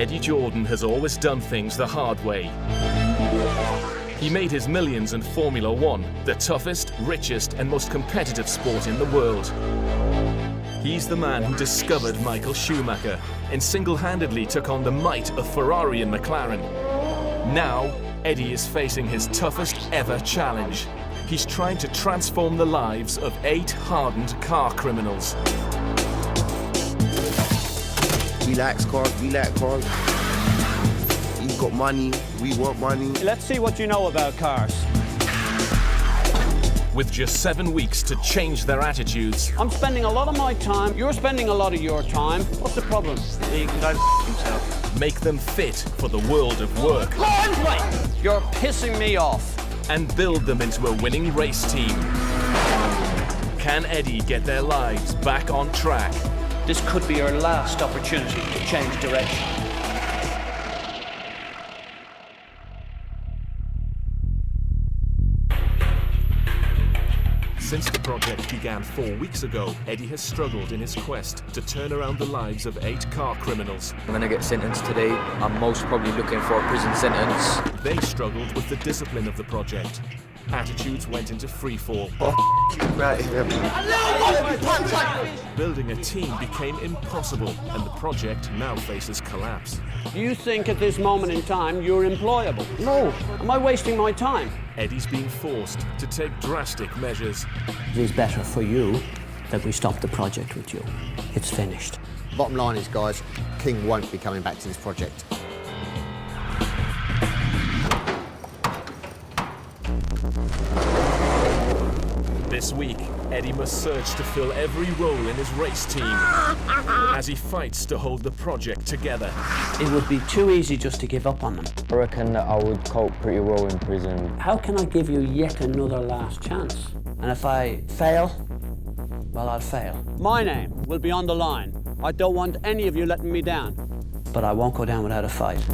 Eddie Jordan has always done things the hard way. He made his millions in Formula One, the toughest, richest and most competitive sport in the world. He's the man who discovered Michael Schumacher and single-handedly took on the might of Ferrari and McLaren. Now, Eddie is facing his toughest ever challenge. He's trying to transform the lives of 8 hardened car criminals. We like cars, He's got money, we want money. Let's see what you know about cars. With just 7 weeks to change their attitudes. I'm spending a lot of my time, you're spending a lot of your time. What's the problem? He can go himself. Make them fit for the world of work. You're pissing me off. And build them into a winning race team. Can Eddie get their lives back on track? This could be your last opportunity to change direction. Since the project began 4 weeks ago, Eddie has struggled in his quest to turn around the lives of 8 car criminals. When I get sentenced today, I'm most probably looking for a prison sentence. They struggled with the discipline of the project. Attitudes went into freefall. Building a team became impossible, and the project now faces collapse. You think at this moment in time you're employable? No. Am I wasting my time? Eddie's being forced to take drastic measures. It is better for you that we stop the project with you. It's finished. Bottom line is, guys, King won't be coming back to this project. This week, Eddie must search to fill every role in his race team as he fights to hold the project together. It would be too easy just to give up on them. I reckon that I would cope pretty well in prison. How can I give you yet another last chance? And if I fail, well, I'll fail. My name will be on the line. I don't want any of you letting me down. But I won't go down without a fight.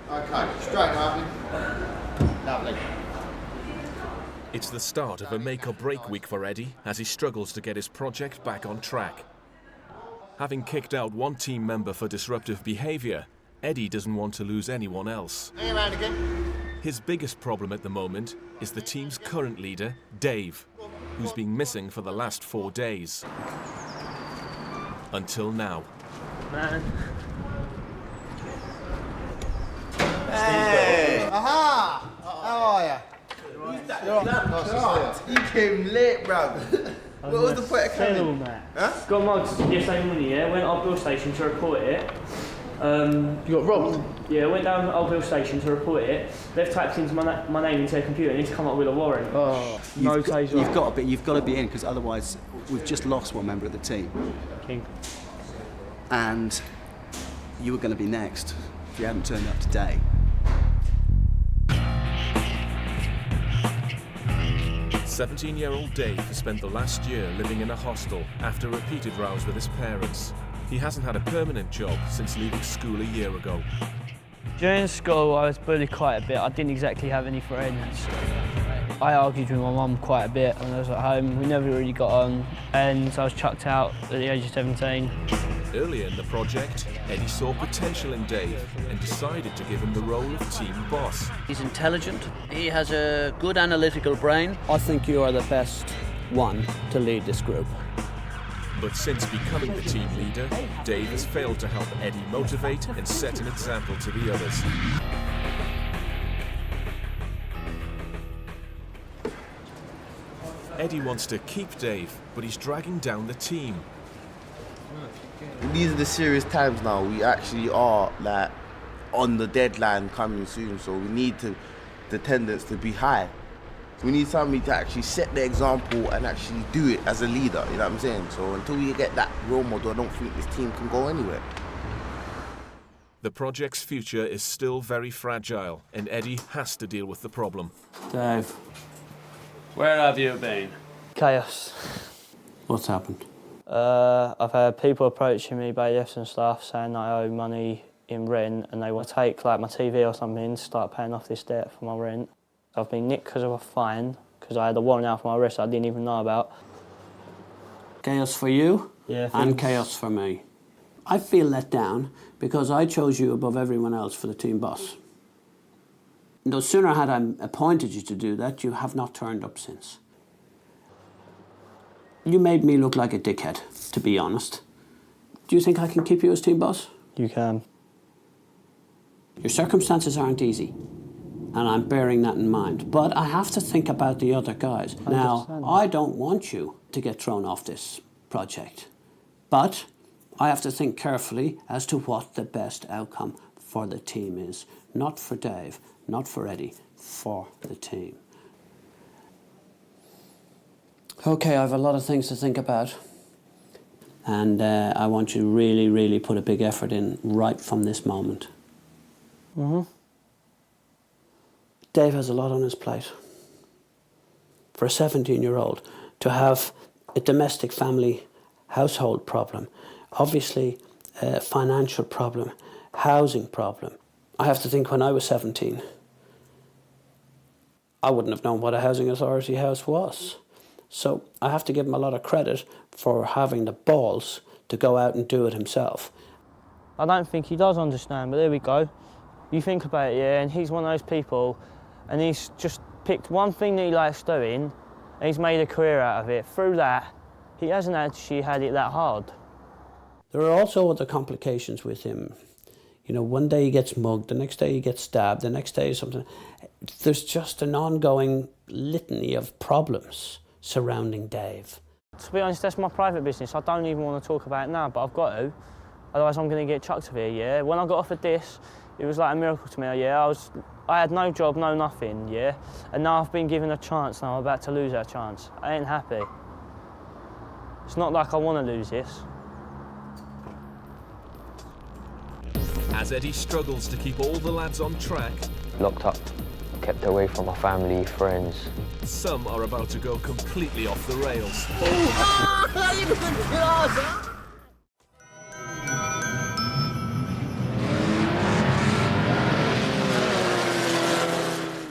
Okay, straight, Martin. Lovely. It's the start of a make-or-break week for Eddie as he struggles to get his project back on track. Having kicked out one team member for disruptive behaviour, Eddie doesn't want to lose anyone else. Hang around again. His biggest problem at the moment is the team's current leader, Dave, who's been missing for the last 4 days. Until now. Man. Hey! Aha! How are you? He came late, bruv. What was the point of coming? Huh? Got mugged yesterday morning, yeah? Went up Bill Station to report it. You got robbed? Yeah, went down to Old Bill Station to report it. They've typed into my name into their computer and it's come up with a warrant. Oh. No taser. You've got to be in, because otherwise we've just lost one member of the team. King. And you were going to be next if you hadn't turned up today. 17-year-old Dave has spent the last year living in a hostel after repeated rows with his parents. He hasn't had a permanent job since leaving school a year ago. During school, I was bullied quite a bit. I didn't exactly have any friends. I argued with my mum quite a bit when I was at home. We never really got on, and I was chucked out at the age of 17. Earlier in the project, Eddie saw potential in Dave and decided to give him the role of team boss. He's intelligent. He has a good analytical brain. I think you are the best one to lead this group. But since becoming the team leader, Dave has failed to help Eddie motivate and set an example to the others. Eddie wants to keep Dave, but he's dragging down the team. These are the serious times now. We actually are like on the deadline coming soon, so we need the attendance to be high. We need somebody to actually set the example and actually do it as a leader, you know what I'm saying? So until we get that role model, I don't think this team can go anywhere. The project's future is still very fragile, and Eddie has to deal with the problem. Dave, where have you been? Chaos. What's happened? I've had people approaching me, bailiffs and stuff, saying that I owe money in rent and they want to take like my TV or something to start paying off this debt for my rent. I've been nicked because of a fine, because I had a warrant out for my arrest I didn't even know about. Chaos for you and chaos for me. I feel let down because I chose you above everyone else for the team boss. No sooner had I appointed you to do that, you have not turned up since. You made me look like a dickhead, to be honest. Do you think I can keep you as team boss? You can. Your circumstances aren't easy, and I'm bearing that in mind. But I have to think about the other guys. Now, I don't want you to get thrown off this project, but I have to think carefully as to what the best outcome for the team is. Not for Dave, not for Eddie, for the team. Okay, I have a lot of things to think about. And I want you to really, really put a big effort in right from this moment. Dave has a lot on his plate. For a 17-year-old to have a domestic family household problem, obviously a financial problem, housing problem. I have to think when I was 17, I wouldn't have known what a housing authority house was. So I have to give him a lot of credit for having the balls to go out and do it himself. I don't think he does understand, but there we go. You think about it, yeah, and he's one of those people, and he's just picked one thing that he likes doing, and he's made a career out of it. Through that, he hasn't actually had it that hard. There are also other complications with him. You know, one day he gets mugged, the next day he gets stabbed, the next day something. There's just an ongoing litany of problems surrounding Dave. To be honest, that's my private business. I don't even want to talk about it now, but I've got to. Otherwise I'm going to get chucked off here, yeah? When I got offered this, it was like a miracle to me, yeah? I had no job, no nothing, yeah? And now I've been given a chance, now I'm about to lose that chance. I ain't happy. It's not like I want to lose this. As Eddie struggles to keep all the lads on track, Locked up, kept away from my family, friends. some are about to go completely off the rails.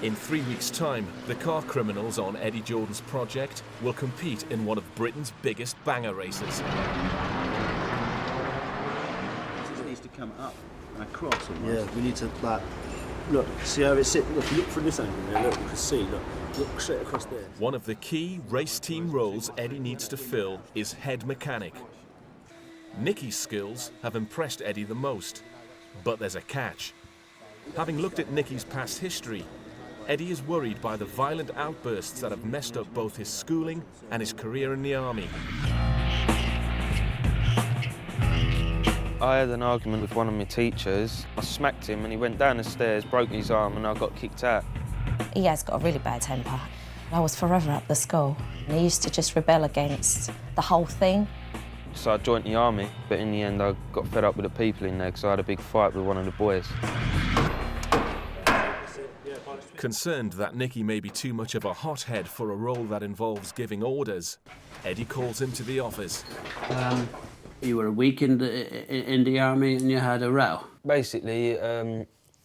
In 3 weeks' time, the car criminals on Eddie Jordan's project will compete in one of Britain's biggest banger races. It needs to come up and across almost. Yeah, we need to look, see how it's sitting. Look from this angle there, look, you can see, look straight across there. One of the key race team roles Eddie needs to fill is head mechanic. Nicky's skills have impressed Eddie the most, but there's a catch. Having looked at Nicky's past history, Eddie is worried by the violent outbursts that have messed up both his schooling and his career in the army. I had an argument with one of my teachers. I smacked him and he went down the stairs, broke his arm, and I got kicked out. He has got a really bad temper. I was forever at the school. And he used to just rebel against the whole thing. So I joined the army, but in the end I got fed up with the people in there because I had a big fight with one of the boys. Concerned that Nicky may be too much of a hothead for a role that involves giving orders, Eddie calls him to the office. You were a week in the army and you had a row. Basically,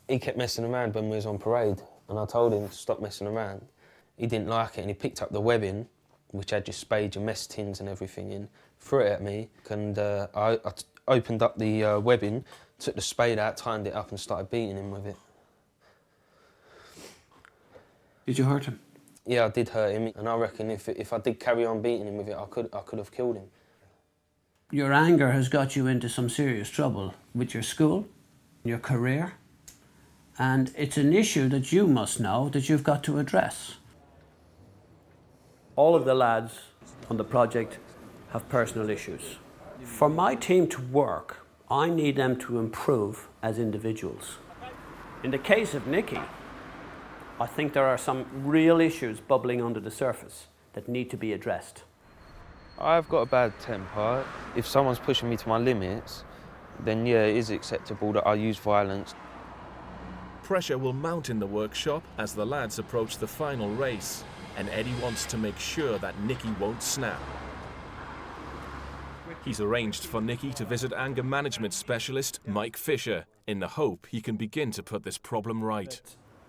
he kept messing around when we was on parade, and I told him to stop messing around. He didn't like it, and he picked up the webbing, which had your spade, your mess tins and everything in, threw it at me, and I opened up the webbing, took the spade out, tightened it up and started beating him with it. Did you hurt him? Yeah, I did hurt him, and I reckon if I did carry on beating him with it, I could have killed him. Your anger has got you into some serious trouble with your school, your career, and it's an issue that you must know that you've got to address. All of the lads on the project have personal issues. For my team to work, I need them to improve as individuals. In the case of Nicky, I think there are some real issues bubbling under the surface that need to be addressed. I've got a bad temper. If someone's pushing me to my limits, then yeah, it is acceptable that I use violence. Pressure will mount in the workshop as the lads approach the final race, and Eddie wants to make sure that Nicky won't snap. He's arranged for Nicky to visit anger management specialist Mike Fisher in the hope he can begin to put this problem right.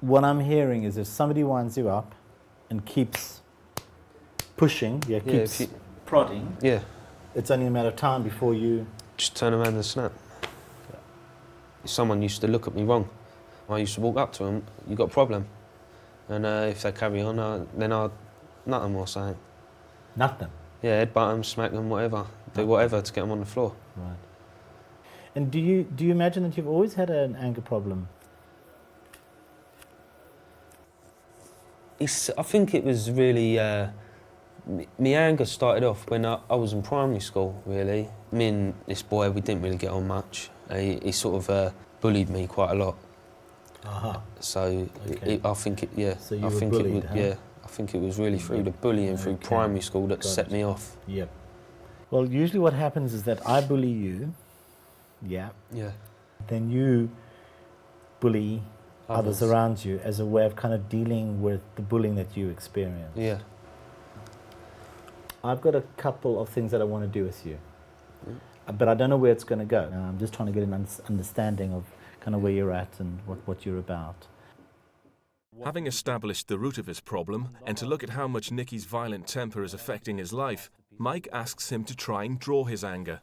What I'm hearing is if somebody winds you up and keeps pushing, keeps prodding, it's only a matter of time before you... Just turn around and snap. Someone used to look at me wrong. I used to walk up to them, you got a problem? And if they carry on, then I'd nut them or something. Nut them? Yeah, headbutt them, smack them, whatever. Do whatever to get them on the floor. Right. And do you imagine that you've always had an anger problem? I think it was really... my anger started off when I was in primary school, really. Me and this boy, we didn't really get on much. He sort of bullied me quite a lot. So okay. I think it, yeah. So you I were think bullied, it was, yeah. I think it was really through the bullying through primary school that set me off. Yep. Well, usually what happens is that I bully you. Yeah. Yeah. Then you bully others around you as a way of kind of dealing with the bullying that you experience. Yeah. I've got a couple of things that I want to do with you, but I don't know where it's going to go. I'm just trying to get an understanding of kind of where you're at and what you're about. Having established the root of his problem and to look at how much Nicky's violent temper is affecting his life, Mike asks him to try and draw his anger.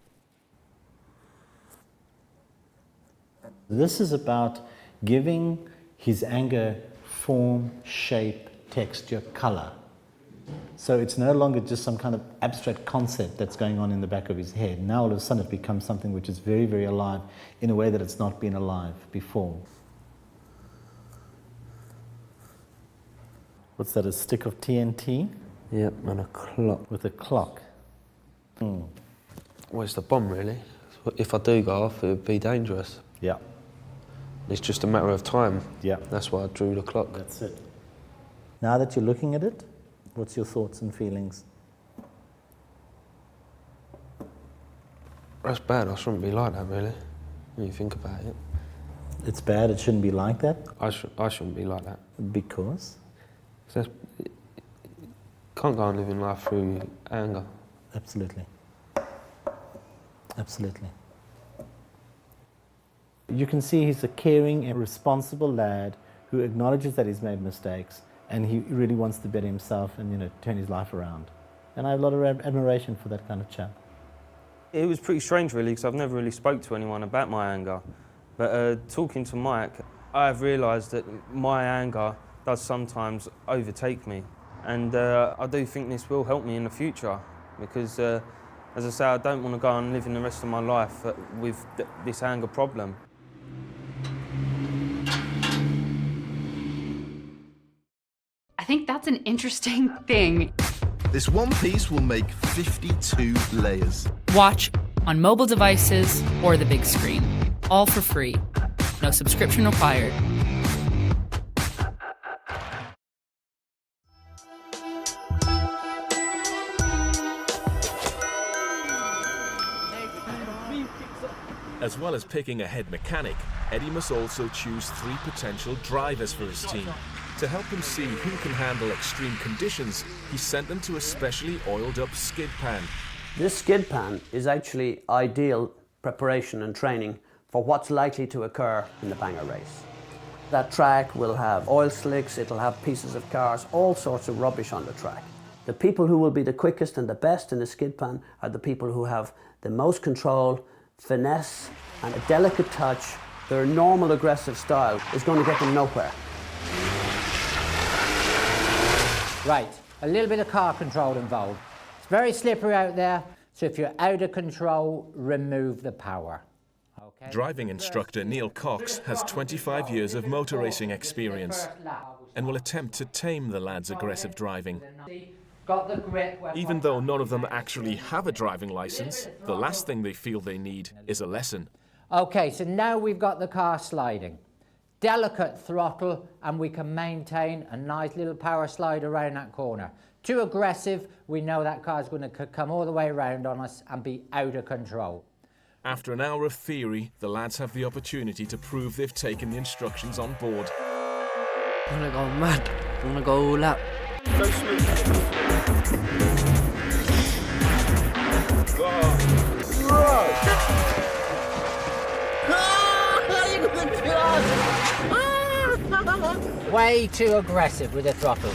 This is about giving his anger form, shape, texture, colour. So it's no longer just some kind of abstract concept that's going on in the back of his head. Now all of a sudden it becomes something which is very, very alive in a way that it's not been alive before. What's that, a stick of TNT? Yep, and a clock. With a clock. Well, it's the bomb, really. If I do go off, it would be dangerous. Yeah. It's just a matter of time. Yeah. That's why I drew the clock. That's it. Now that you're looking at it, what's your thoughts and feelings? That's bad. I shouldn't be like that, really, when you think about it. It's bad, it shouldn't be like that? I shouldn't be like that. Because? Can't go on living life through anger. Absolutely. Absolutely. You can see he's a caring and responsible lad who acknowledges that he's made mistakes and he really wants to better himself and, you know, turn his life around. And I have a lot of admiration for that kind of chap. It was pretty strange, really, because I've never really spoke to anyone about my anger. But talking to Mike, I've realised that my anger does sometimes overtake me. And I do think this will help me in the future because, as I say, I don't want to go on living the rest of my life with this anger problem. I think that's an interesting thing. This one piece will make 52 layers. Watch on mobile devices or the big screen. All for free. No subscription required. As well as picking a head mechanic, Eddie must also choose 3 potential drivers for his team. To help him see who can handle extreme conditions, he sent them to a specially oiled up skid pan. This skid pan is actually ideal preparation and training for what's likely to occur in the banger race. That track will have oil slicks, it'll have pieces of cars, all sorts of rubbish on the track. The people who will be the quickest and the best in the skid pan are the people who have the most control, finesse and a delicate touch. Their normal aggressive style is going to get them nowhere. Right, a little bit of car control involved. It's very slippery out there, so if you're out of control, remove the power. Okay. Driving instructor Neil Cox has 25 years of motor racing experience and will attempt to tame the lad's aggressive driving. Even though none of them actually have a driving license, the last thing they feel they need is a lesson. Okay, so now we've got the car sliding. Delicate throttle and we can maintain a nice little power slide around that corner. Too aggressive, we know that car's going to come all the way around on us and be out of control. After an hour of theory, the lads have the opportunity to prove they've taken the instructions on board. I'm gonna go mad. I'm gonna go all out. Go smooth. Way too aggressive with the throttle.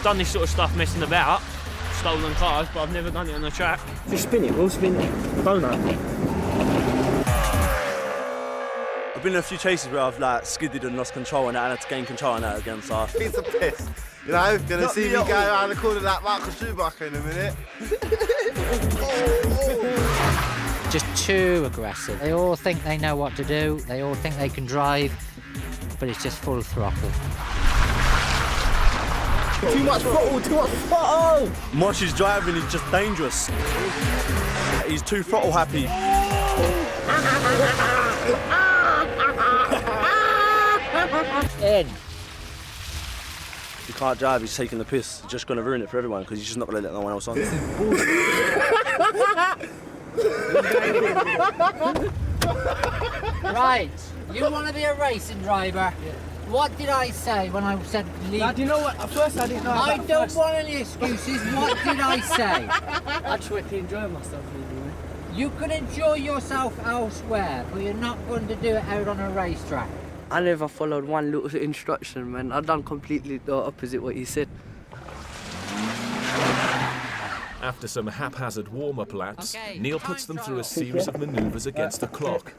Done this sort of stuff messing about, stolen cars, but I've never done it on a track. Just spin it, we'll spin it. Donut. I've been in a few chases where I've like skidded and lost control and I had to gain control on that again, so... Piece of piss. You know, gonna see me go around the corner like Michael Schumacher in a minute. Just too aggressive. They all think they know what to do, they all think they can drive, but it's just full throttle. Too much throttle, too much throttle! Mosh's driving is just dangerous. He's too throttle happy. In. If he can't drive, he's taking the piss. He's just going to ruin it for everyone because he's just not going to let no one else on. Right, you want to be a racing driver? What did I say when I said leave? Dad, you know what? At first I didn't know. I don't want any excuses. What did I say? I tried to enjoy myself leaving. You can enjoy yourself elsewhere, but you're not going to do it out on a racetrack. I never followed one little instruction, man. I done completely the opposite what you said. After some haphazard warm-up laps, Neil puts them through a series of manoeuvres against the clock.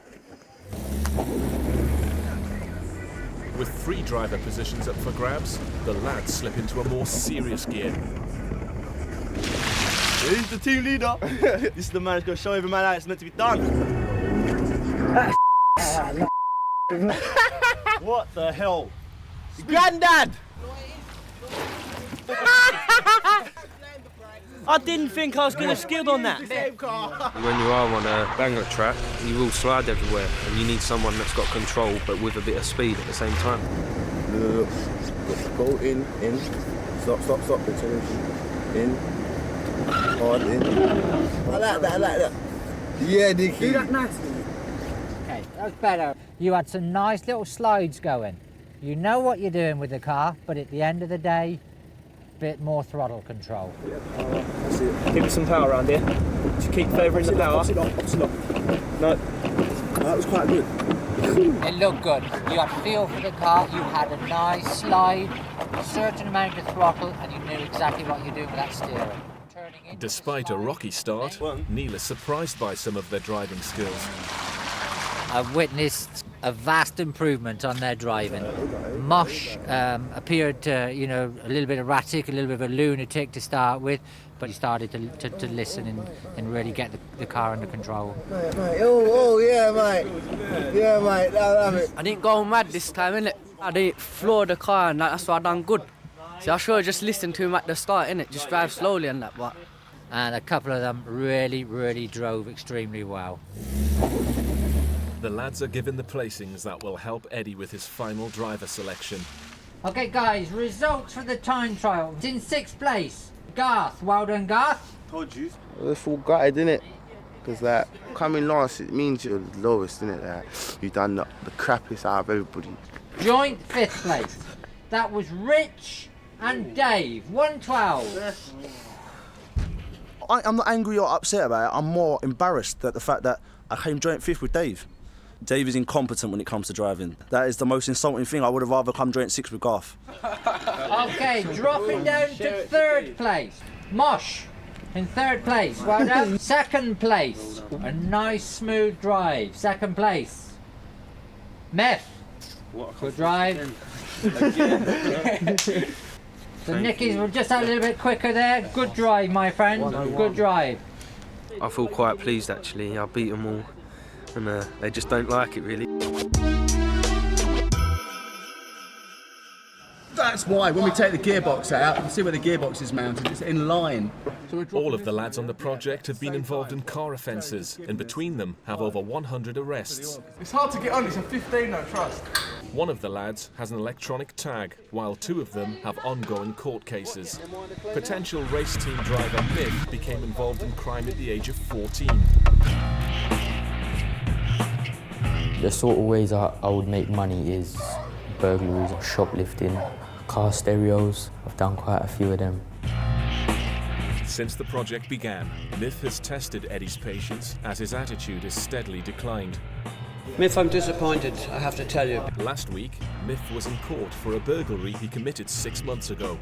With 3 driver positions up for grabs, the lads slip into a more serious gear. He's the team leader. This is the man who's going to show every man how it's meant to be done. What the hell? Granddad! I didn't think I was going to skid on that. When you are on a banger track, you will slide everywhere, and you need someone that's got control, but with a bit of speed at the same time. Look. Go in. Stop. In. Hard in. I like that. Yeah, Nicky. Do that nice. Okay, that was better. You had some nice little slides going. You know what you're doing with the car, but at the end of the day, bit more throttle control. Give me some power around here. Just keep favouring the power. Opposite lock. No. That was quite good. It looked good. You had feel for the car, you had a nice slide, a certain amount of throttle, and you knew exactly what you're doing with that steering. Despite a rocky start, Neil is surprised by some of their driving skills. I've witnessed a vast improvement on their driving. Mosh appeared to, a little bit erratic, a little bit of a lunatic to start with, but he started to listen and really get the car under control. Mate. Oh, yeah, mate. Yeah, mate. I love it. I didn't go mad this time, innit? I didn't floor the car and that's why I done good. See, I should have just listened to him at the start, innit? Just drive slowly and that, but... And a couple of them really drove extremely well. The lads are given the placings that will help Eddie with his final driver selection. Okay, guys, results for the time trial. It's in 6th place. Garth, well done, Garth. Told you. We're full gutted, innit? Because, coming last, it means you're the lowest, innit? You've done the crappiest out of everybody. Joint 5th place. That was Rich and Dave, 112. I'm not angry or upset about it. I'm more embarrassed at the fact that I came joint 5th with Dave. Dave is incompetent when it comes to driving. That is the most insulting thing. I would have rather come joint 6th with Garth. Okay, dropping down to 3rd place. Mosh in 3rd place. Well done. 2nd place. A nice smooth drive. 2nd place. Meth. Good drive. So Nicky's were just a little bit quicker there. Good drive, my friend. Good drive. I feel quite pleased actually. I beat them all, and they just don't like it really. That's why when we take the gearbox out, you can see where the gearbox is mounted. It's in line. So all of the lads on the project have been involved in car offences, and between them have over 100 arrests. It's hard to get on. It's a 15, no trust. One of the lads has an electronic tag, while 2 of them have ongoing court cases. Potential race team driver Myth became involved in crime at the age of 14. The sort of ways I would make money is burglaries, shoplifting, car stereos. I've done quite a few of them. Since the project began, Myth has tested Eddie's patience as his attitude has steadily declined. Myth, I'm disappointed, I have to tell you. Last week, Myth was in court for a burglary he committed 6 months ago.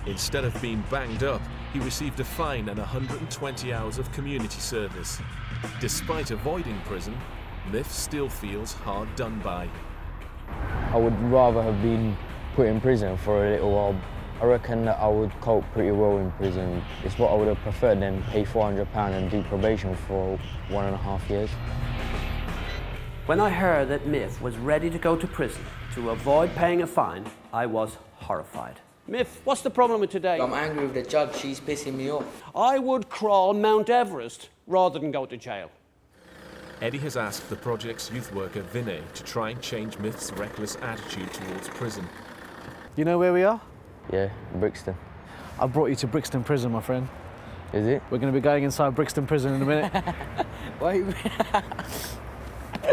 Instead of being banged up, he received a fine and 120 hours of community service. Despite avoiding prison, Miff still feels hard done by. I would rather have been put in prison for a little while. I reckon that I would cope pretty well in prison. It's what I would have preferred than pay £400 and do probation for 1.5 years. When I heard that Miff was ready to go to prison to avoid paying a fine, I was horrified. Miff, what's the problem with today? I'm angry with the judge, she's pissing me off. I would crawl Mount Everest rather than go to jail. Eddie has asked the project's youth worker Vinay to try and change Miff's reckless attitude towards prison. You know where we are? Yeah, Brixton. I brought you to Brixton prison, my friend. Is it? We're going to be going inside Brixton prison in a minute. Wait.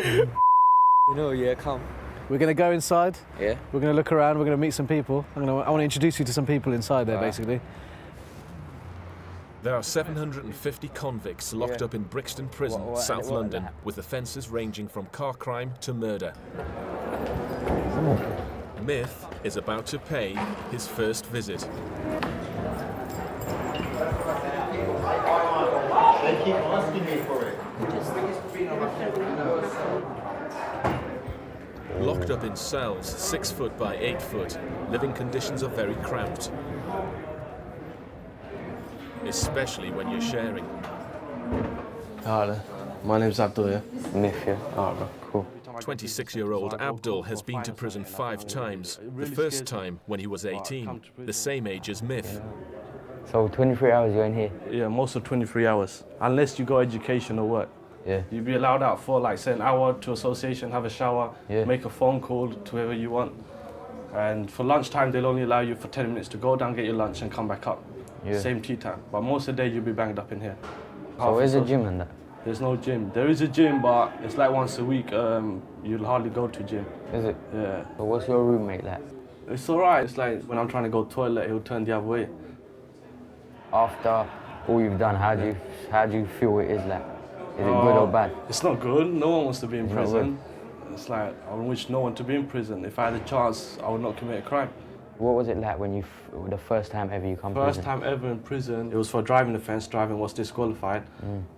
You know, yeah, come. We're going to go inside. Yeah. We're going to look around. We're going to meet some people. I want to introduce you to some people inside there, basically. There are 750 convicts locked up in Brixton Prison, South London, with offences ranging from car crime to murder. Miff is about to pay his first visit. They keep asking me for it. Locked up in cells 6 foot by 8 foot, living conditions are very cramped. Especially when you're sharing. Hi, my name's Abdul, yeah? Miff, yeah. Oh, cool. 26-year-old Abdul has been to prison 5 times. The first time when he was 18, the same age as Miff. So 23 hours you're in here? Yeah, most of 23 hours, unless you go education or work. Yeah. You'd be allowed out for like, say, an hour to association, have a shower, make a phone call to whoever you want. And for lunchtime, they'll only allow you for 10 minutes to go down, get your lunch and come back up. Yeah. Same tea time. But most of the day, you'll be banged up in here. So where's the gym and that? There's no gym. There is a gym, but it's like once a week. You'll hardly go to gym. Is it? Yeah. So what's your roommate like? It's all right. It's like when I'm trying to go to the toilet, he'll turn the other way. After all you've done, how do you feel it is like? Is it good or bad? It's not good. No one wants to be in It's prison. It's like, I wish no one to be in prison. If I had a chance, I would not commit a crime. What was it like when the first time ever you come to prison? First time ever in prison, it was for driving offence. Driving was disqualified.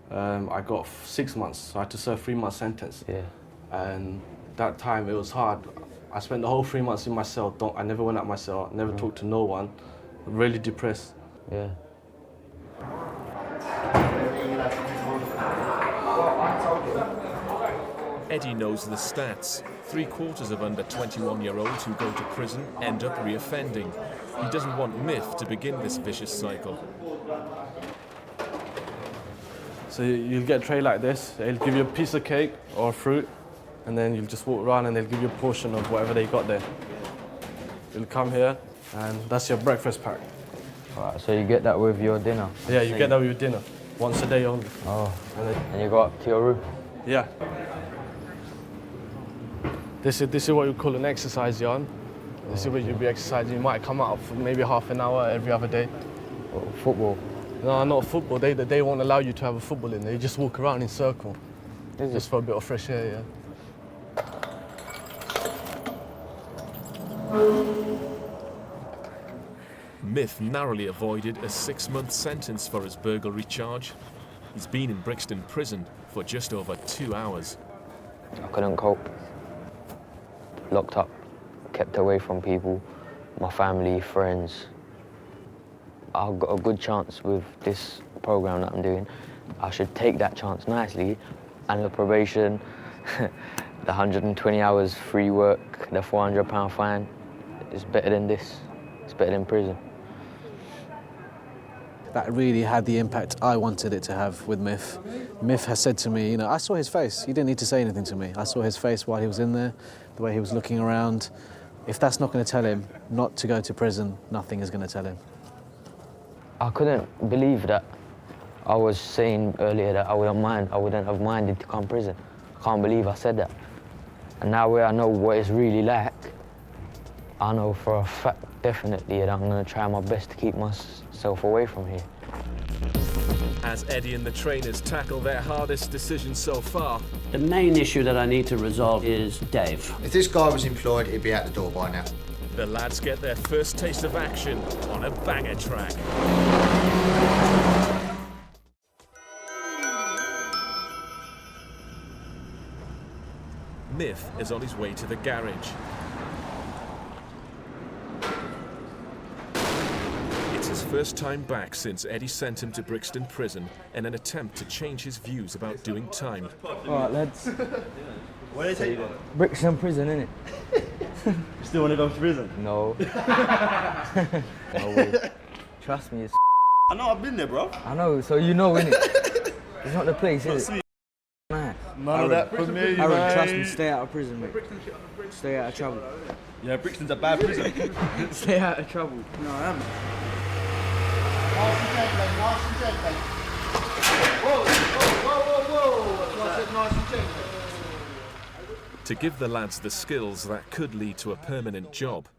I got 6 months, so I had to serve 3 month sentence. Yeah. And that time, it was hard. I spent the whole 3 months in my cell. I never went out my cell, never talked to no one. Really depressed. Yeah. Eddie knows the stats. 3/4 of under 21-year-olds who go to prison end up reoffending. He doesn't want Miff to begin this vicious cycle. So you'll get a tray like this. They'll give you a piece of cake or fruit, and then you'll just walk around and they'll give you a portion of whatever they got there. You'll come here, and that's your breakfast pack. Right, so you get that with your dinner? Yeah, you get that with your dinner. Once a day only. Oh, and you go up to your room? Yeah. This is what you call an exercise yarn. This is where you'll be exercising. You might come out for maybe half an hour every other day. Football? No, not football. They won't allow you to have a football in there. You just walk around in circle. Just for a bit of fresh air, yeah. Miff narrowly avoided a 6-month sentence for his burglary charge. He's been in Brixton prison for just over 2 hours. I couldn't cope. Locked up, kept away from people, my family, friends. I've got a good chance with this program that I'm doing. I should take that chance nicely, and the probation, the 120 hours free work, the £400 fine, is better than this. It's better than prison. That really had the impact I wanted it to have with Miff. Miff has said to me, you know, I saw his face. He didn't need to say anything to me. I saw his face while he was in there, the way he was looking around. If that's not going to tell him not to go to prison, nothing is going to tell him. I couldn't believe that I was saying earlier that I wouldn't have minded to come to prison. I can't believe I said that. And now where I know what it's really like, I know for a fact, definitely, that I'm going to try my best to keep myself away from here. As Eddie and the trainers tackle their hardest decision so far, The main issue that I need to resolve is Dave. If this guy was employed, he'd be out the door by now. The lads get their first taste of action on a banger track. Myth is on his way to the garage. It's his first time back since Eddie sent him to Brixton prison in an attempt to change his views about doing time. Alright lads. Where they take you? Brixton prison, innit? You still want to go to prison? No. No way. Trust me, it's I know, I've been there, bro. I know, so you know, innit? It's not the place, is it? Nah. None of that for me, Aaron, trust me, stay out of prison, mate. Stay out of trouble. Yeah, Brixton's a bad prison. Stay out of trouble. No, I am. Nice and gentle, nice and gentle. Whoa, whoa, whoa, whoa, whoa. That's why I said nice and gentle. To give the lads the skills that could lead to a permanent job,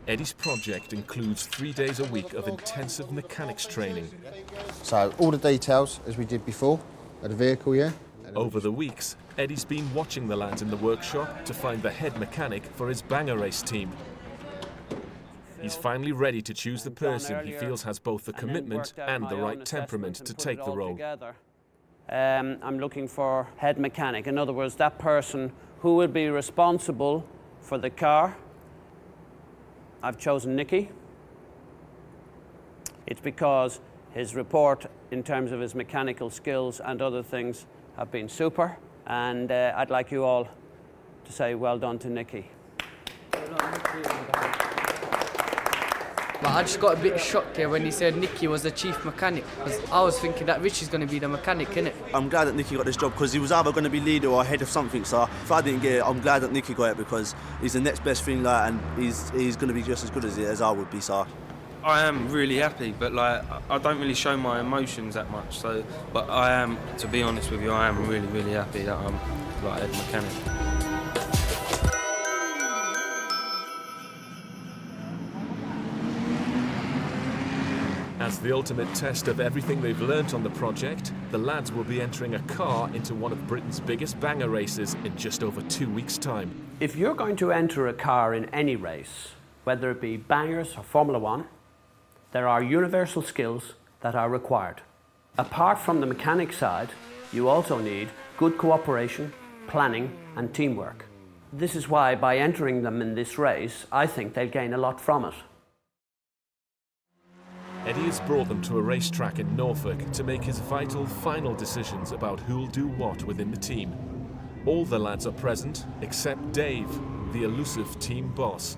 Eddie's project includes 3 days a week of intensive mechanics training. So all the details, as we did before, of the vehicle, yeah? Over the weeks, Eddie's been watching the lads in the workshop to find the head mechanic for his banger race team. He's finally ready to choose the person he feels has both the commitment and the right temperament to take the role. I'm looking for head mechanic. In other words, that person who will be responsible for the car. I've chosen Nicky. It's because his report in terms of his mechanical skills and other things have been super, and I'd like you all to say well done to Nicky. But I just got a bit shocked here when he said Nicky was the chief mechanic, because I was thinking that Richie's going to be the mechanic, innit? I'm glad that Nicky got this job because he was either going to be leader or head of something, so if I didn't get it, I'm glad that Nicky got it because he's the next best thing, like, and he's going to be just as good as I would be, so. I am really happy, but like I don't really show my emotions that much. So, but I am, to be honest with you, I am really, really happy that I'm like head mechanic. As the ultimate test of everything they've learnt on the project, the lads will be entering a car into one of Britain's biggest banger races in just over 2 weeks' time. If you're going to enter a car in any race, whether it be bangers or Formula One, there are universal skills that are required. Apart from the mechanic side, you also need good cooperation, planning and teamwork. This is why by entering them in this race, I think they'll gain a lot from it. Eddie has brought them to a racetrack in Norfolk to make his vital final decisions about who'll do what within the team. All the lads are present except Dave, the elusive team boss.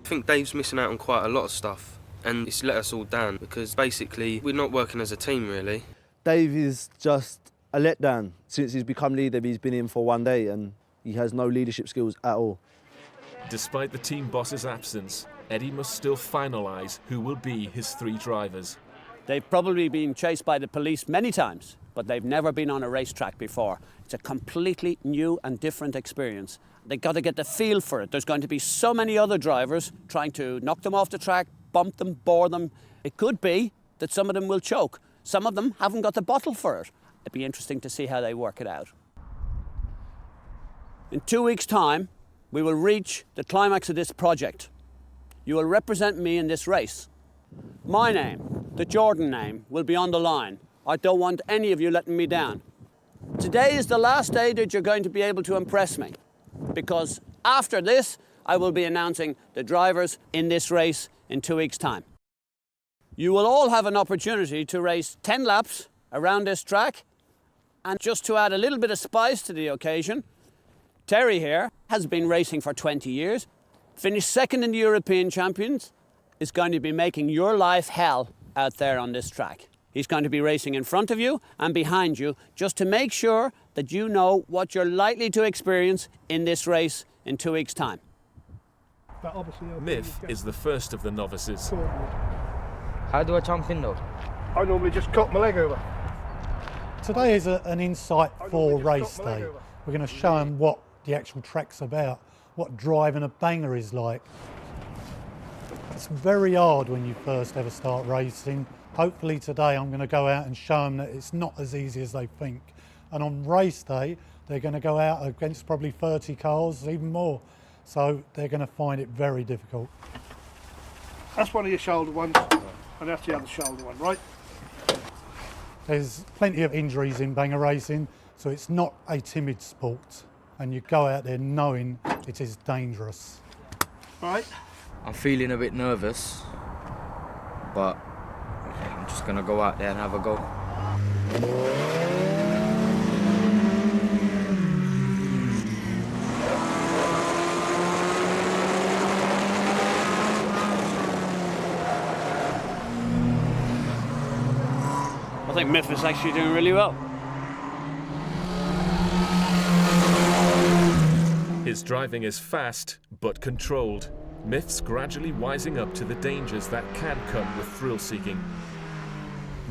I think Dave's missing out on quite a lot of stuff. And it's let us all down because basically we're not working as a team really. Dave is just a letdown. Since he's become leader, he's been in for 1 day and he has no leadership skills at all. Despite the team boss's absence, Eddie must still finalise who will be his 3 drivers. They've probably been chased by the police many times, but they've never been on a racetrack before. It's a completely new and different experience. They've got to get the feel for it. There's going to be so many other drivers trying to knock them off the track, bump them, bore them. It could be that some of them will choke. Some of them haven't got the bottle for it. It'd be interesting to see how they work it out. In 2 weeks' time, we will reach the climax of this project. You will represent me in this race. My name, the Jordan name, will be on the line. I don't want any of you letting me down. Today is the last day that you're going to be able to impress me, because after this, I will be announcing the drivers in this race in 2 weeks' time. You will all have an opportunity to race 10 laps around this track, and just to add a little bit of spice to the occasion, Terry here has been racing for 20 years, finished second in the European Champions, is going to be making your life hell out there on this track. He's going to be racing in front of you and behind you just to make sure that you know what you're likely to experience in this race in 2 weeks' time. Myth is the first of the novices. How do I jump in though? I normally just cut my leg over. Today is an Insight 4 race day. We're going to show them what the actual track's about, what driving a banger is like. It's very hard when you first ever start racing. Hopefully today I'm going to go out and show them that it's not as easy as they think. And on race day, they're going to go out against probably 30 cars, even more. so they're going to find it very difficult. That's one of your shoulder ones, and that's the other shoulder one, right? There's plenty of injuries in banger racing, so it's not a timid sport, and you go out there knowing it is dangerous. Right. I'm feeling a bit nervous, but I'm just gonna go out there and have a go. I think Miff is actually doing really well. His driving is fast but controlled. Miff's gradually wising up to the dangers that can come with thrill seeking.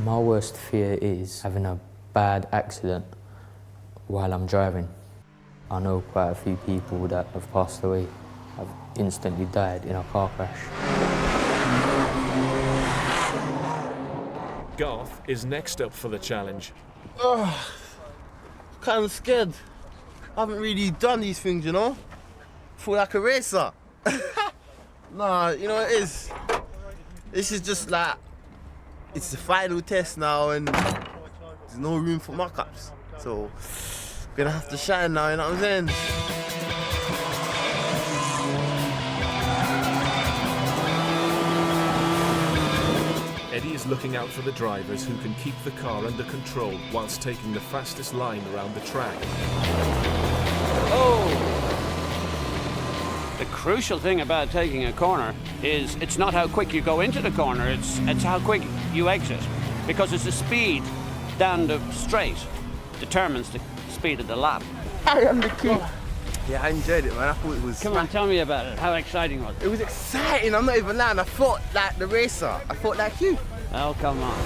My worst fear is having a bad accident while I'm driving. I know quite a few people that have passed away, have instantly died in a car crash. Garth is next up for the challenge. Kind of scared. I haven't really done these things, you know? Feel like a racer. Nah, you know what it is? This is just like, it's the final test now and there's no room for mock-ups. So, gonna have to shine now, you know what I'm saying? Eddie is looking out for the drivers who can keep the car under control whilst taking the fastest line around the track. Oh! The crucial thing about taking a corner is it's not how quick you go into the corner, it's how quick you exit. Because it's the speed down the straight determines the speed of the lap. I am the king. Yeah, I enjoyed it, man. I thought it was... Come on, tell me about it. How exciting was it? It was exciting, I'm not even lying. I fought like the racer. I fought like you. Oh, come on.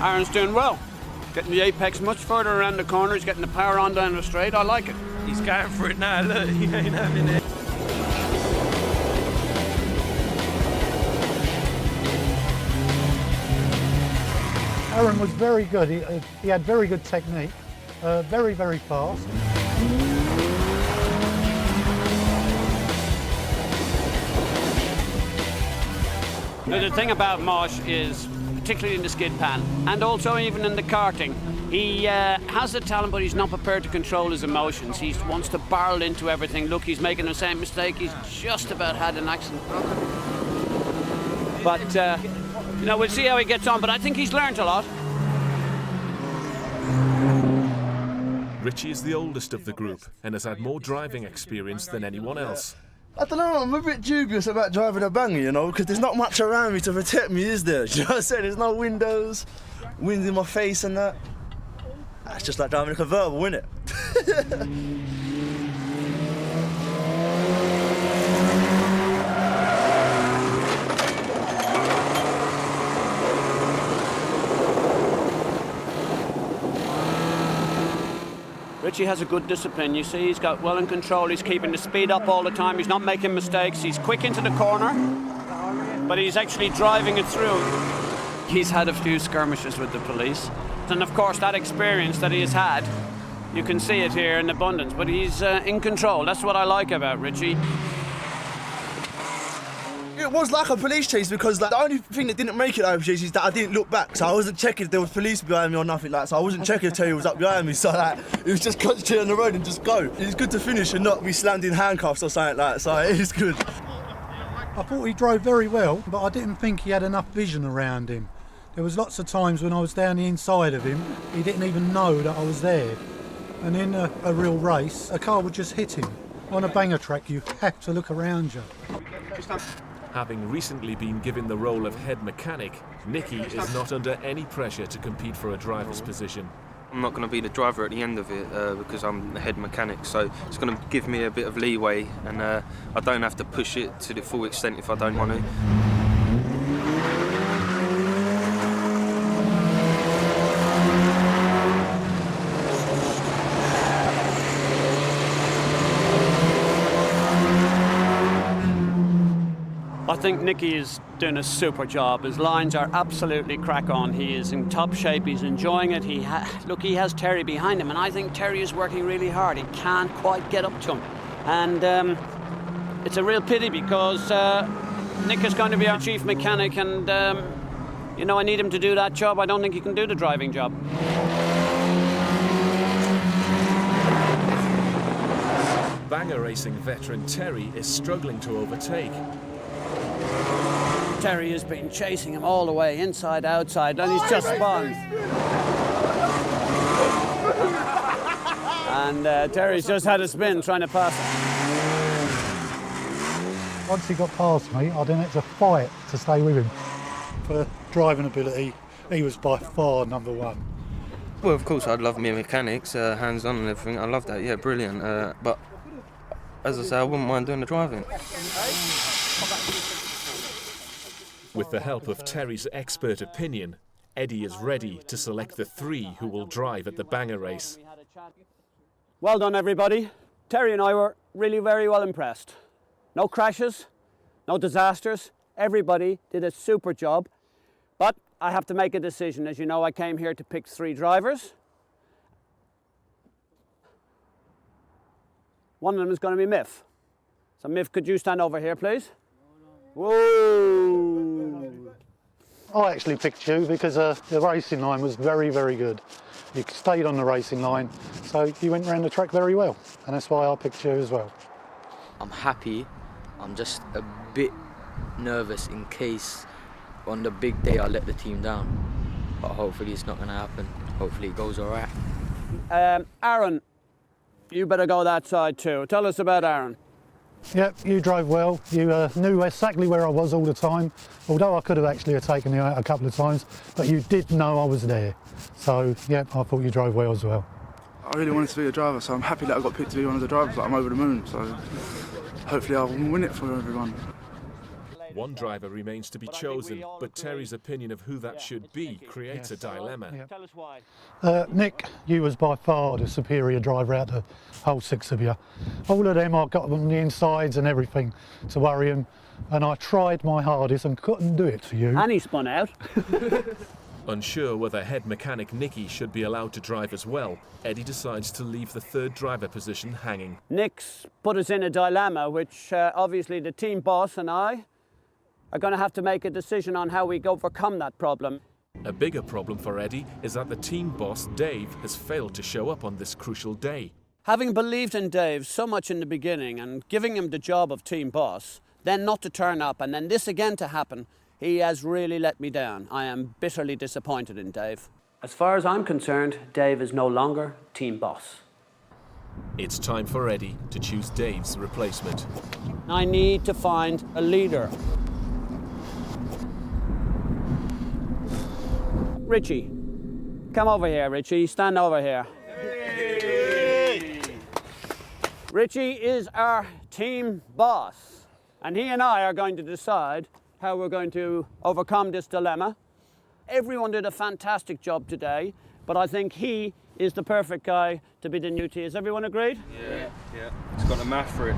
Aaron's doing well. Getting the apex much further around the corner. He's getting the power on down the straight. I like it. He's going for it now, look, he ain't having it. Aaron was very good. He had very good technique, very, very fast. Now, the thing about Mosh is, particularly in the skid pan, and also even in the karting, he has the talent, but he's not prepared to control his emotions. He wants to barrel into everything. Look, he's making the same mistake. He's just about had an accident. But, you know, we'll see how he gets on, but I think he's learned a lot. Richie is the oldest of the group and has had more driving experience than anyone else. I don't know, I'm a bit dubious about driving a banger, you know, because there's not much around me to protect me, is there? You know what I'm saying? There's no windows, wind in my face and that. It's just like driving a convertible, isn't it? Richie has a good discipline, you see, he's got well in control, he's keeping the speed up all the time, he's not making mistakes, he's quick into the corner, but he's actually driving it through. He's had a few skirmishes with the police, and of course that experience that he has had, you can see it here in abundance, but he's in control. That's what I like about Richie. It was like a police chase because like, the only thing that didn't make it over chase is that I didn't look back, so I wasn't checking if there was police behind me or nothing like that, so I wasn't checking if Terry was up behind me, so like, it was just concentrate on the road and just go. It's good to finish and not be slammed in handcuffs or something like that, so it is good. I thought he drove very well, but I didn't think he had enough vision around him. There was lots of times when I was down the inside of him, he didn't even know that I was there. And in a real race, a car would just hit him. On a banger track, you have to look around you. Having recently been given the role of head mechanic, Nicky is not under any pressure to compete for a driver's position. I'm not going to be the driver at the end of it because I'm the head mechanic, so it's going to give me a bit of leeway and I don't have to push it to the full extent if I don't want to. I think Nicky is doing a super job. His lines are absolutely crack on. He is in top shape. He's enjoying it. Look, he has Terry behind him, and I think Terry is working really hard. He can't quite get up to him. And it's a real pity because Nick is going to be our chief mechanic, and you know, I need him to do that job. I don't think he can do the driving job. Banger racing veteran Terry is struggling to overtake. Terry has been chasing him all the way, inside, outside, and he's just spun. And Terry's just had a spin trying to pass him. Once he got past me, I didn't have to fight to stay with him. For driving ability, he was by far number one. Well, of course, I'd love me mechanics, hands-on and everything. I love that, yeah, brilliant. But as I say, I wouldn't mind doing the driving. With the help of Terry's expert opinion, Eddie is ready to select the 3 who will drive at the banger race. Well done, everybody. Terry and I were really very well impressed. No crashes, no disasters. Everybody did a super job. But I have to make a decision. As you know, I came here to pick 3 drivers. One of them is going to be Miff. So Miff, could you stand over here, please? Whoa! I actually picked you because the racing line was very, very good. You stayed on the racing line, so you went around the track very well, and that's why I picked you as well. I'm happy. I'm just a bit nervous in case on the big day I let the team down. But hopefully it's not going to happen. Hopefully it goes all right. Aaron, you better go that side too. Tell us about Aaron. Yep, you drove well. You knew exactly where I was all the time, although I could have actually taken you out a couple of times, but you did know I was there. So, yep, I thought you drove well as well. I really wanted to be a driver, so I'm happy that I got picked to be one of the drivers. Like, I'm over the moon, so hopefully I'll win it for everyone. One driver remains to be chosen, but Terry's opinion of who that should be creates a dilemma. Tell us why. Nick, you was by far the superior driver out of the whole 6 of you. All of them, I got on the insides and everything to worry him, and I tried my hardest and couldn't do it to you. And he spun out. Unsure whether head mechanic Nicky should be allowed to drive as well, Eddie decides to leave the 3rd driver position hanging. Nick's put us in a dilemma, which obviously the team boss and I are going to have to make a decision on how we overcome that problem. A bigger problem for Eddie is that the team boss, Dave, has failed to show up on this crucial day. Having believed in Dave so much in the beginning and giving him the job of team boss, then not to turn up and then this again to happen, he has really let me down. I am bitterly disappointed in Dave. As far as I'm concerned, Dave is no longer team boss. It's time for Eddie to choose Dave's replacement. I need to find a leader. Richie, come over here, Richie. Stand over here. Hey. Richie is our team boss, and he and I are going to decide how we're going to overcome this dilemma. Everyone did a fantastic job today, but I think he is the perfect guy to be the new T. Has everyone agreed? Yeah. He's got a math for it.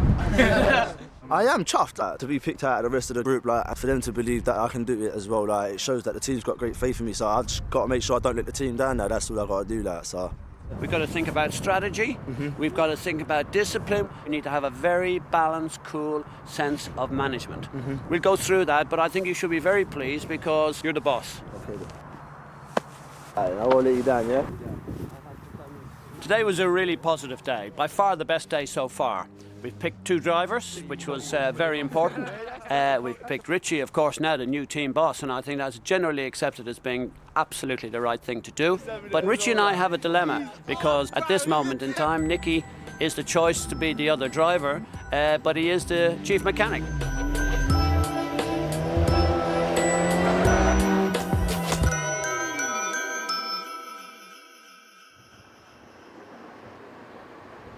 I am chuffed to be picked out of the rest of the group, for them to believe that I can do it as well. It shows that the team's got great faith in me, so I've just got to make sure I don't let the team down now. That's all I've got to do. So. We've got to think about strategy, we've got to think about discipline, we need to have a very balanced, cool sense of management. We'll go through that, but I think you should be very pleased because you're the boss. Okay. I won't let you down, yeah? Today was a really positive day, by far the best day so far. We've picked 2 drivers, which was very important. We've picked Richie, of course, now the new team boss, and I think that's generally accepted as being absolutely the right thing to do. But Richie and I have a dilemma, because at this moment in time, Nicky is the choice to be the other driver, but he is the chief mechanic.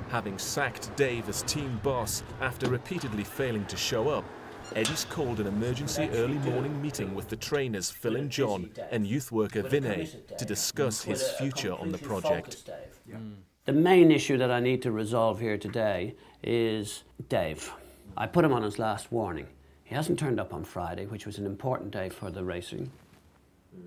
Having sacked Dave as team boss after repeatedly failing to show up, Eddie's called an emergency early morning meeting with the trainers Phil and John and youth worker Vinay to discuss his future on the project. The main issue that I need to resolve here today is Dave. I put him on his last warning. He hasn't turned up on Friday, which was an important day for the racing.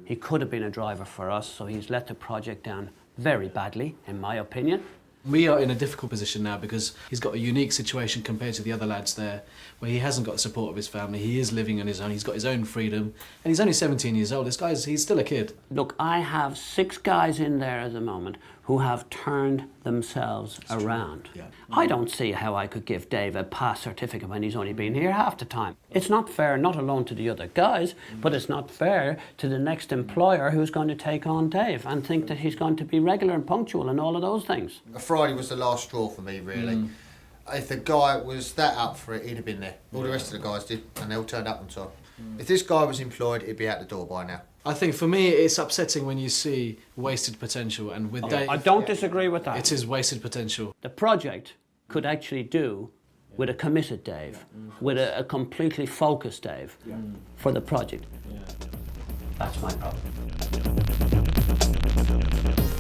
He could have been a driver for us, so he's let the project down very badly, in my opinion. We are in a difficult position now because he's got a unique situation compared to the other lads there, where he hasn't got the support of his family, he is living on his own, he's got his own freedom, and he's only 17 years old. This guy's, he's still a kid. Look, I have 6 guys in there at the moment who have turned themselves around. Yeah. I don't see how I could give Dave a pass certificate when he's only been here half the time. It's not fair, not alone to the other guys, but it's not fair to the next employer who's going to take on Dave and think that he's going to be regular and punctual and all of those things. Friday was the last straw for me, really. If the guy was that up for it, he'd have been there. All the rest of the guys did, and they all turned up on time. If this guy was employed, he'd be out the door by now. I think for me it's upsetting when you see wasted potential, and with Dave... I don't disagree with that. It is wasted potential. The project could actually do with a committed Dave, with a completely focused Dave for the project. That's my problem.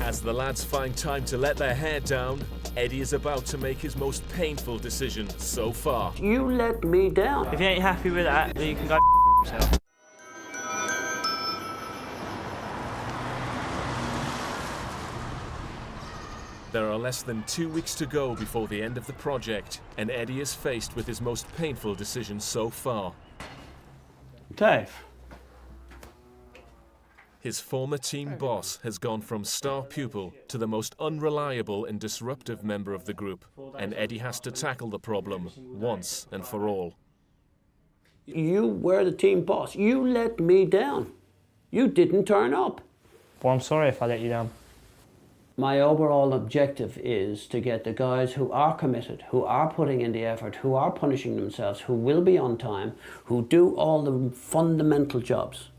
As the lads find time to let their hair down, Eddie is about to make his most painful decision so far. You let me down. If you ain't happy with that, then you can go yourself. There are less than 2 weeks to go before the end of the project, and Eddie is faced with his most painful decision so far. Dave. His former team boss has gone from star pupil to the most unreliable and disruptive member of the group, and Eddie has to tackle the problem once and for all. You were the team boss. You let me down. You didn't turn up. Well, I'm sorry if I let you down. My overall objective is to get the guys who are committed, who are putting in the effort, who are punishing themselves, who will be on time, who do all the fundamental jobs.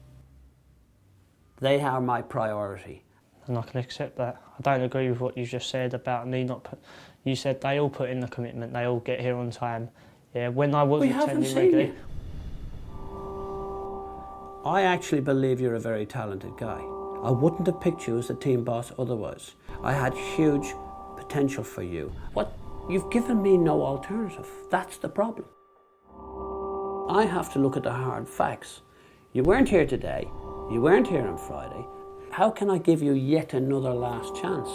They are my priority. And I can accept that. I don't agree with what you just said about me not put... You said they all put in the commitment, they all get here on time. Yeah, when I wasn't attending regularly... I actually believe you're a very talented guy. I wouldn't have picked you as a team boss otherwise. I had huge potential for you. But you've given me no alternative. That's the problem. I have to look at the hard facts. You weren't here today. You weren't here on Friday. How can I give you yet another last chance?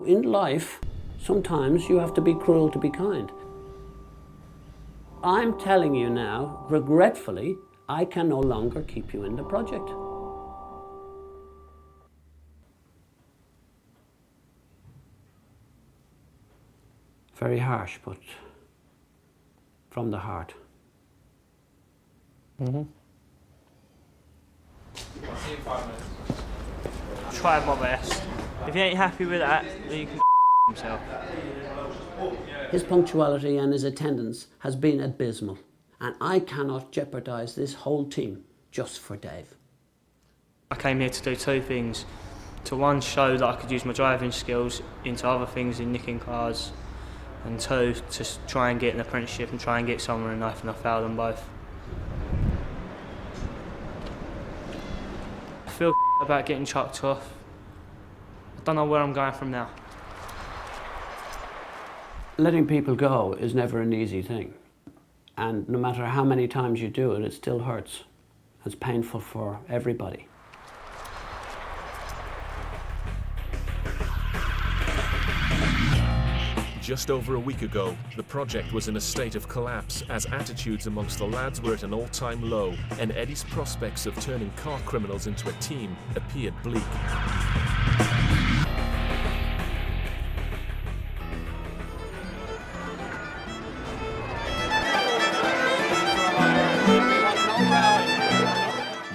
In life, sometimes you have to be cruel to be kind. I'm telling you now, regretfully, I can no longer keep you in the project. Very harsh, but from the heart. Try my best. If you ain't happy with that, then you can himself. His punctuality and his attendance has been abysmal, and I cannot jeopardise this whole team just for Dave. I came here to do 2 things. To one, show that I could use my driving skills into other things in nicking cars, and 2, to try and get an apprenticeship and try and get somewhere in life, and I failed on both. I feel about getting chucked off. I don't know where I'm going from now. Letting people go is never an easy thing. And no matter how many times you do it, it still hurts. It's painful for everybody. Just over a week ago, the project was in a state of collapse as attitudes amongst the lads were at an all-time low, and Eddie's prospects of turning car criminals into a team appeared bleak.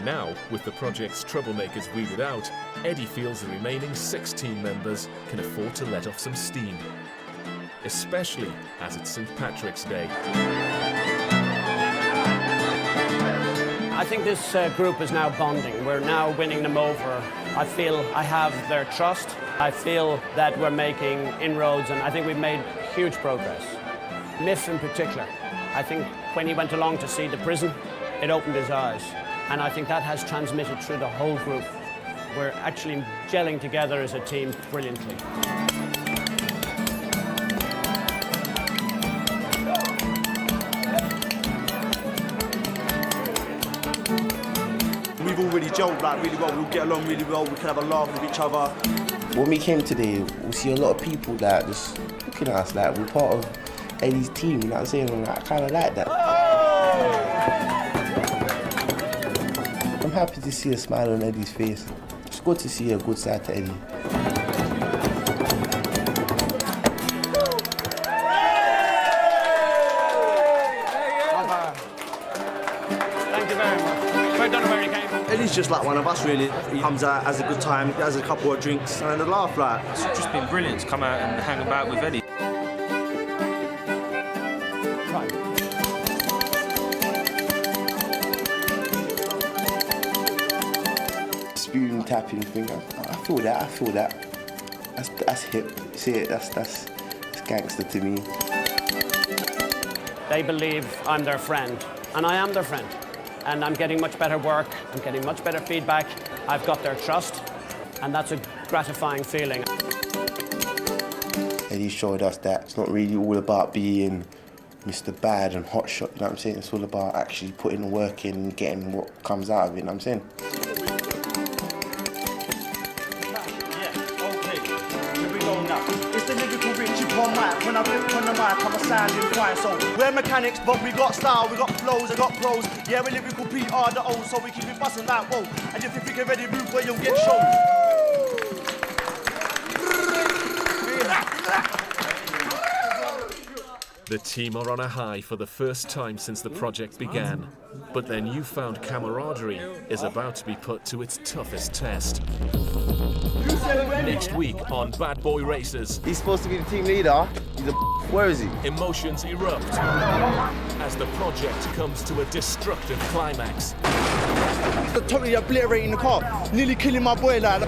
Now, with the project's troublemakers weeded out, Eddie feels the remaining 6 team members can afford to let off some steam. Especially as it's St. Patrick's Day. I think this group is now bonding. We're now winning them over. I feel I have their trust. I feel that we're making inroads, and I think we've made huge progress. Miff in particular. I think when he went along to see the prison, it opened his eyes. And I think that has transmitted through the whole group. We're actually gelling together as a team brilliantly. gel like really well. We'll get along really well. We can have a laugh with each other. When we came today, we see a lot of people that just looking at us like we're part of Eddie's team. You know what I'm saying? And I kind of like that. I'm happy to see a smile on Eddie's face. It's good to see a good side to Eddie. Eddie's just like one of us, really. He comes out, has a good time, has a couple of drinks, and a laugh. Like, It's just been brilliant to come out and hang about with Eddie. Spoon tapping thing. I feel that. That's hip. See it? That's gangster to me. They believe I'm their friend, and I am their friend. And I'm getting much better work, I'm getting much better feedback, I've got their trust, and that's a gratifying feeling. Eddie showed us that it's not really all about being Mr. Bad and hotshot, you know what I'm saying? It's all about actually putting the work in and getting what comes out of it, you know what I'm saying? it's the lyrical Richie on mic. When I rip on the mic, I'm a sounding fine. So we're mechanics, but we got style, we got flows, I got pros. Yeah, we're lyrical PR the old, so we keep it busting like whoa. And if you think you're ready, move where you'll get shown. The team are on a high for the first time since the project began, but their newfound camaraderie is about to be put to its toughest test. Next week on Bad Boy Races. He's supposed to be the team leader. He's a where is he? Emotions erupt as the project comes to a destructive climax. Totally obliterating the car, nearly killing my boy like.